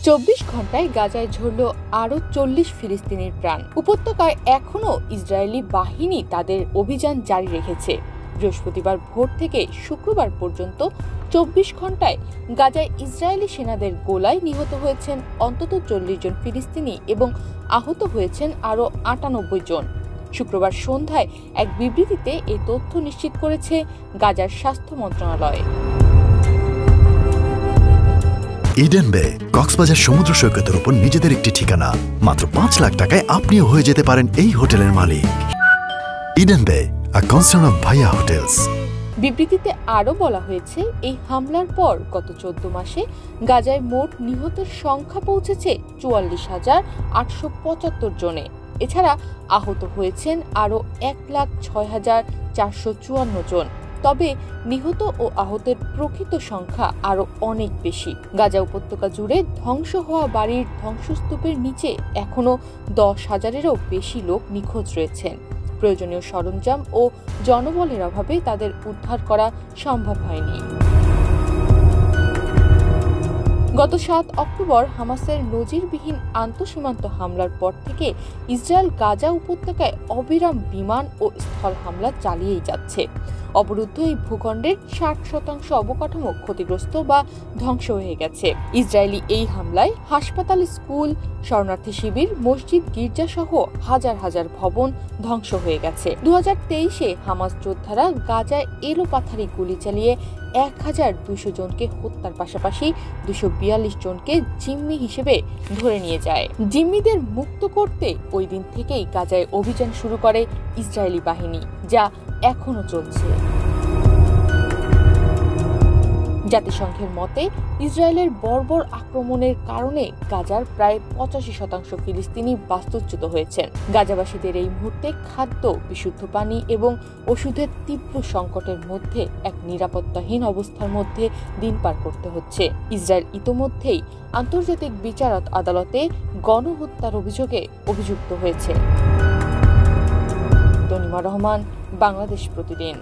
24 ঘন্টায় গাজায় ঝরল আরও 40 ফিলিস্তিনির প্রাণ। উপত্যকায় এখনও ইসরায়েলি বাহিনী তাদের অভিযান জারি রেখেছে। বৃহস্পতিবার ভোর থেকে শুক্রবার পর্যন্ত 24 ঘন্টায় গাজায় ইসরায়েলি সেনাদের গোলায় নিহত হয়েছেন অন্তত 40 জন ফিলিস্তিনি এবং আহত হয়েছেন আরও 98 জন। শুক্রবার সন্ধ্যায় এক বিবৃতিতে এই তথ্য নিশ্চিত করেছে গাজার স্বাস্থ্য মন্ত্রণালয়। ইডেন বে কক্সবাজার সমুদ্র সৈকতের উপর নিজেদের একটি ঠিকানা। মাত্র 5 লাখ টাকায় আপনিও হয়ে যেতে পারেন এই হোটেলের মালিক। ইডেন বে, আ কনসার্ন অফ ভাইয়া হোটেলস। বিবৃতিতে আরও বলা হয়েছে, এই হামলার পর গত 14 মাসে গাজায় মোট নিহতের সংখ্যা পৌঁছেছে 44,875 জনে। এছাড়া আহত হয়েছেন আরও 1,06,454 জন। তবে নিহত ও আহতের প্রকৃত সংখ্যা আরও অনেক বেশি। গাজা উপত্যকা জুড়ে ধ্বংস হওয়া বাড়ির ধ্বংসস্তূপের নিচে এখনও 10,000-এরও বেশি লোক নিখোঁজ রয়েছেন। প্রয়োজনীয় সরঞ্জাম ও জনবলের অভাবে তাদের উদ্ধার করা সম্ভব হয়নি। গত 7 অক্টোবর হামাসের নজিরবিহীন আন্তঃসীমান্ত হামলার পর থেকে ইসরায়েল গাজা উপত্যকায় অবিরাম বিমান ও স্থল হামলা চালিয়েই যাচ্ছে। অবরুদ্ধ এই ভূখণ্ডের 60% অবকাঠামো ক্ষতিগ্রস্ত বা ধ্বংস হয়ে গেছে। ইসরায়েলি এই হামলায় হাসপাতাল, স্কুল, শরণার্থী শিবির, মসজিদ, গির্জা সহ হাজার হাজার ভবন ধ্বংস হয়ে গেছে। 2023-এ হামাস যোদ্ধারা গাজায় এলোপাথারি গুলি চালিয়ে 1,200 জনকে হত্যার পাশাপাশি 242 জনকে জিম্মি হিসেবে ধরে নিয়ে যায়। জিম্মিদের মুক্ত করতে ওই দিন থেকেই গাজায় অভিযান শুরু করে ইসরায়েলি বাহিনী, যা এখনো চলছে। জাতিসংঘের মতে ইসরায়েলের বর্বর আক্রমণের কারণে গাজার প্রায় 85% ফিলিস্তিনি বাস্তুচ্যুত হয়েছেন। গাজাবাসীদের এই মুহূর্তে খাদ্য, বিশুদ্ধ পানি এবং ওষুধের তীব্র সংকটের মধ্যে এক নিরাপত্তাহীন অবস্থার মধ্যে দিন পার করতে হচ্ছে। ইসরায়েল ইতোমধ্যেই আন্তর্জাতিক বিচার আদালতে গণহত্যার অভিযোগে অভিযুক্ত হয়েছে। তনিমা রহমান, বাংলাদেশ প্রতিদিন।